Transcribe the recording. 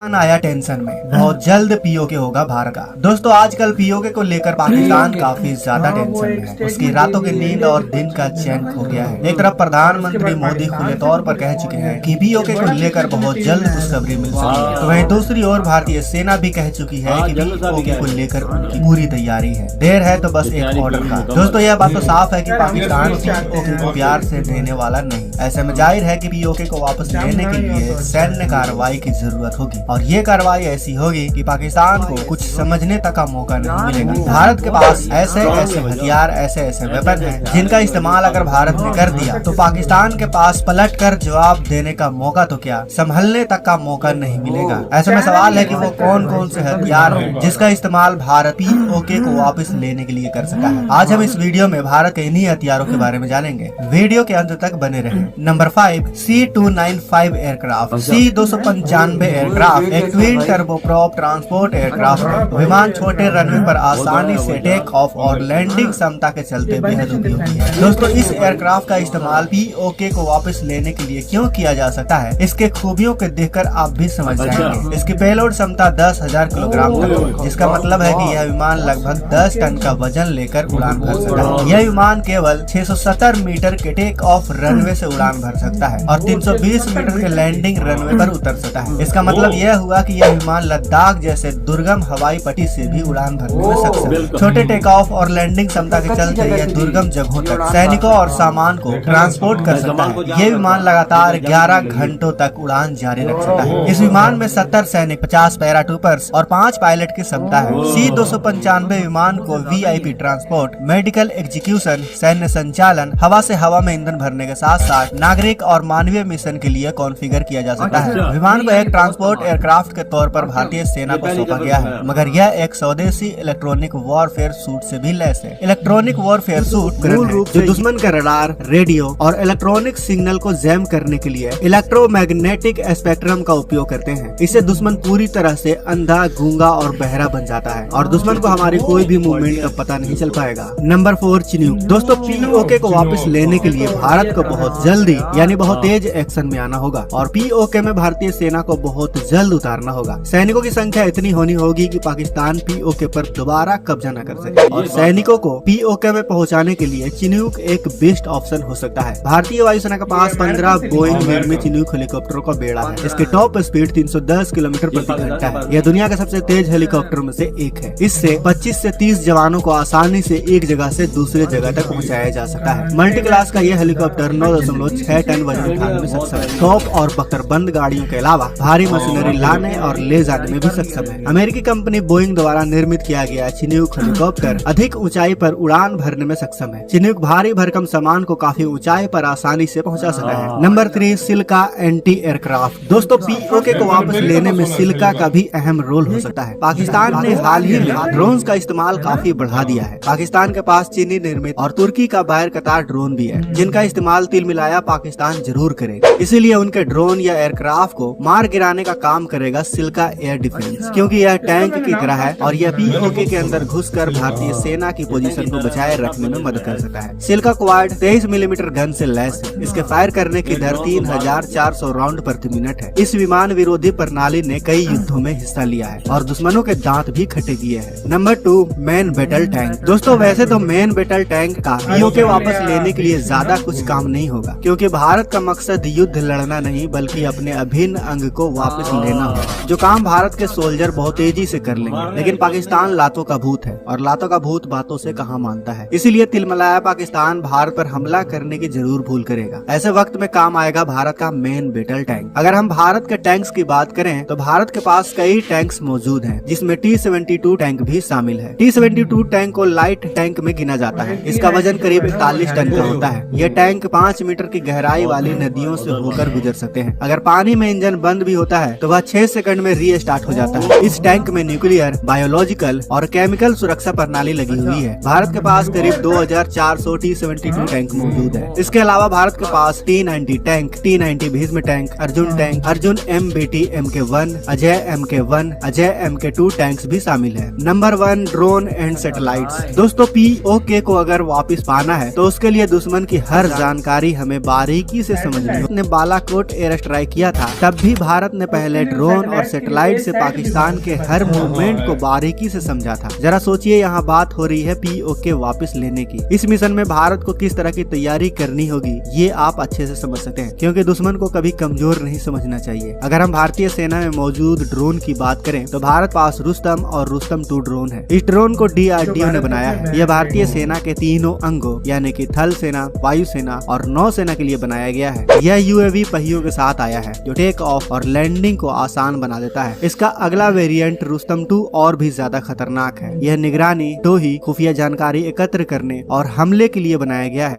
आया टेंशन में, बहुत जल्द पीओके होगा भारत का। दोस्तों आजकल पीओके को लेकर पाकिस्तान काफी ज्यादा टेंशन में है। उसकी रातों की नींद और दिन का चैन खो गया है। एक तरफ प्रधानमंत्री मोदी खुले तौर पर कह चुके हैं कि पीओके को लेकर बहुत जल्द खुशखबरी मिल सकती है, तो वहीं दूसरी ओर भारतीय सेना भी कह चुकी है कि पीओके को लेकर उनकी पूरी तैयारी है। देर है तो बस एक ऑर्डर का। दोस्तों यह बात तो साफ है कि पाकिस्तान पीओके को प्यार से देने वाला नहीं। ऐसे में जाहिर है कि पीओके को वापस लेने के लिए सैन्य कार्रवाई की जरूरत होगी और ये कार्रवाई ऐसी होगी कि पाकिस्तान को कुछ समझने तक का मौका नहीं मिलेगा। भारत के पास ऐसे ऐसे हथियार, ऐसे ऐसे वेपन हैं जिनका इस्तेमाल अगर भारत ने कर दिया तो पाकिस्तान के पास पलटकर जवाब देने का मौका तो क्या, संभलने तक का मौका नहीं मिलेगा। ऐसे में सवाल है कि वो कौन कौन से हथियार हैं जिसका इस्तेमाल भारत पीओके को वापस लेने के लिए कर सका है। आज हम इस वीडियो में भारत के इन्हीं हथियारों के बारे में जानेंगे। वीडियो के अंत तक बने रहें। Number 5 C-295 aircraft. C-295 aircraft एक ट्विन टर्बोप्रॉप ट्रांसपोर्ट एयरक्राफ्ट है। विमान छोटे रनवे पर आसानी से टेक ऑफ और लैंडिंग क्षमता के चलते बेहद उपयोगी है। दोस्तों इस एयरक्राफ्ट का इस्तेमाल पीओके को वापस लेने के लिए क्यों किया जा सकता है, इसके खूबियों को देखकर आप भी समझ जाएंगे। इसकी पेलोड क्षमता 10,000 किलोग्राम तक है, जिसका मतलब है कि यह विमान लगभग 10 टन का वजन लेकर उड़ान भर सकता है। यह विमान केवल 670 मीटर के टेक ऑफ रनवे से उड़ान भर सकता है और 320 मीटर के लैंडिंग रनवे पर उतर सकता है। इसका मतलब यह हुआ कि यह विमान लद्दाख जैसे दुर्गम हवाई पट्टी से भी उड़ान भरने में सक्षम है। छोटे टेक ऑफ और लैंडिंग क्षमता के चलते यह दुर्गम जगहों तक सैनिकों और सामान को ट्रांसपोर्ट कर सकता है। यह विमान लगातार 11 घंटों तक उड़ान जारी रख सकता है। इस विमान में 70 सैनिक, 50 पैराट्रूपर्स और 5 पायलट की क्षमता है। C-295 विमान को वीआईपी ट्रांसपोर्ट, मेडिकल एग्जीक्यूशन, सैन्य संचालन, हवा से हवा में ईंधन भरने के साथ साथ नागरिक और मानवीय मिशन के लिए कॉन्फ़िगर किया जा सकता है। विमान को एक ट्रांसपोर्ट एयरक्राफ्ट के तौर पर भारतीय सेना को सौंपा गया है, मगर यह एक स्वदेशी इलेक्ट्रॉनिक वॉरफेयर सूट से भी लैस है। इलेक्ट्रॉनिक वॉरफेयर सूट मूल रूप से दुश्मन का रडार, रेडियो और इलेक्ट्रॉनिक सिग्नल को जैम करने के लिए इलेक्ट्रोमैग्नेटिक स्पेक्ट्रम का उपयोग करते हैं। इससे दुश्मन पूरी तरह से अंधा, गूंगा और बहरा बन जाता है और दुश्मन को हमारी कोई भी मूवमेंट का पता नहीं चल पाएगा। Number 4 Chinook. दोस्तों पीओके को वापस लेने के लिए भारत को बहुत जल्दी यानी बहुत तेज एक्शन में आना होगा और पीओके में भारतीय सेना को बहुत जल्द उतारना होगा। सैनिकों की संख्या इतनी होनी होगी कि पाकिस्तान पीओके पर दोबारा कब्जा न कर सके और सैनिकों को पीओके में पहुंचाने के लिए चिनूक एक बेस्ट ऑप्शन हो सकता है। भारतीय वायुसेना के पास 15 बोइंग निर्मित चिनूक हेलीकॉप्टरों का बेड़ा है। इसकी टॉप स्पीड 310 किलोमीटर प्रति घंटा है। यह दुनिया के सबसे तेज हेलीकॉप्टर में से एक है। इससे 25 से 30 जवानों को आसानी से एक जगह से दूसरे जगह तक पहुँचाया जा सकता है। मल्टी क्लास का यह हेलीकॉप्टर 9.6 टन वजन उठाने में सक्षम है। टॉप और बख्तरबंद गाड़ियों के अलावा भारी मशीनरी लाने और ले जाने में भी सक्षम है। अमेरिकी कंपनी बोइंग द्वारा निर्मित किया गया चिनूक हेलीकॉप्टर अधिक ऊंचाई पर उड़ान भरने में सक्षम है। चिनूक भारी भरकम सामान को काफी ऊंचाई पर आसानी से पहुंचा सकता है। Number 3 Chilka anti aircraft. दोस्तों पीओके को वापस लेने में सिल्का का भी अहम रोल हो सकता है। पाकिस्तान ने हाल ही में ड्रोन का इस्तेमाल काफी बढ़ा दिया है। पाकिस्तान के पास चीनी निर्मित और तुर्की का बाहर कतार ड्रोन भी है, जिनका इस्तेमाल तिल मिलाया पाकिस्तान जरूर करेगा। इसीलिए उनके ड्रोन या एयरक्राफ्ट को मार गिराने का काम करेगा सिल्का एयर डिफेंस, क्योंकि यह टैंक की तरह है और यह पीओके के अंदर घुसकर भारतीय सेना की पोजीशन को बचाए रखने में मदद कर सकता है। सिल्का क्वाड 23 मिलीमीटर गन से लैस है। इसके फायर करने की दर 3400 राउंड प्रति मिनट है। इस विमान विरोधी प्रणाली ने कई युद्धों में हिस्सा लिया है और दुश्मनों के दांत भी खट्टे किए हैं। Number 2 man battle tank. दोस्तों वैसे तो मैन बैटल टैंक का पीओके वापस लेने के लिए ज्यादा कुछ काम नहीं होगा, क्योंकि भारत का मकसद युद्ध लड़ना नहीं बल्कि अपने अभिन्न अंग को वापस लेना होगा, जो काम भारत के सोल्जर बहुत तेजी से कर लेंगे। लेकिन पाकिस्तान लातों का भूत है और लातों का भूत बातों से कहाँ मानता है। इसीलिए तिलमिलाया पाकिस्तान भारत पर हमला करने की जरूर भूल करेगा। ऐसे वक्त में काम आएगा भारत का मेन बैटल टैंक। अगर हम भारत के टैंक्स की बात करें तो भारत के पास कई टैंक्स मौजूद हैं, जिसमें T-72 टैंक भी शामिल है। T-72 टैंक को लाइट टैंक में गिना जाता है। इसका वजन करीब 41 टन का होता है। यह टैंक 5 मीटर की गहराई वाली नदियों से होकर गुजर सकते हैं। अगर पानी में इंजन बंद भी होता है तो वह 6 सेकंड में रीस्टार्ट हो जाता है। इस टैंक में न्यूक्लियर, बायोलॉजिकल और केमिकल सुरक्षा प्रणाली लगी हुई है। भारत के पास करीब 2400 T-72 टैंक मौजूद है। इसके अलावा भारत के पास T-90 tank, T-90 Bhishma tank, Arjun tank, Arjun MBT MK1, Ajay MK1, Ajay MK2 tanks भी शामिल है। Number 1 drone and satellites. दोस्तों पीओके को अगर वापस पाना है तो उसके लिए दुश्मन की हर जानकारी हमें हमें बारीकी से समझनी होगी। ने बालाकोट एयर स्ट्राइक किया था, तब भी भारत ने पहले ड्रोन और सैटेलाइट से पाकिस्तान के हर मूवमेंट को बारीकी से समझा था। जरा सोचिए, यहाँ बात हो रही है पीओके वापस लेने की। इस मिशन में भारत को किस तरह की तैयारी करनी होगी ये आप अच्छे से समझ सकते हैं, क्योंकि दुश्मन को कभी कमजोर नहीं समझना चाहिए। अगर हम भारतीय सेना में मौजूद ड्रोन की बात करें तो भारत पास रुस्तम और रुस्तम 2 ड्रोन है। इस ड्रोन को DRDO ने बनाया है। यह भारतीय सेना के तीनों अंगों यानी कि थल सेना, वायु सेना और नौसेना के लिए बनाया गया है। यह UAV पहियों के साथ आया है जो टेक ऑफ और लैंडिंग को आसान बना देता है। इसका अगला वेरिएंट रुस्तम 2 और भी ज्यादा खतरनाक है। यह निगरानी, टोही, खुफिया जानकारी एकत्र करने और हमले के लिए बनाया गया है।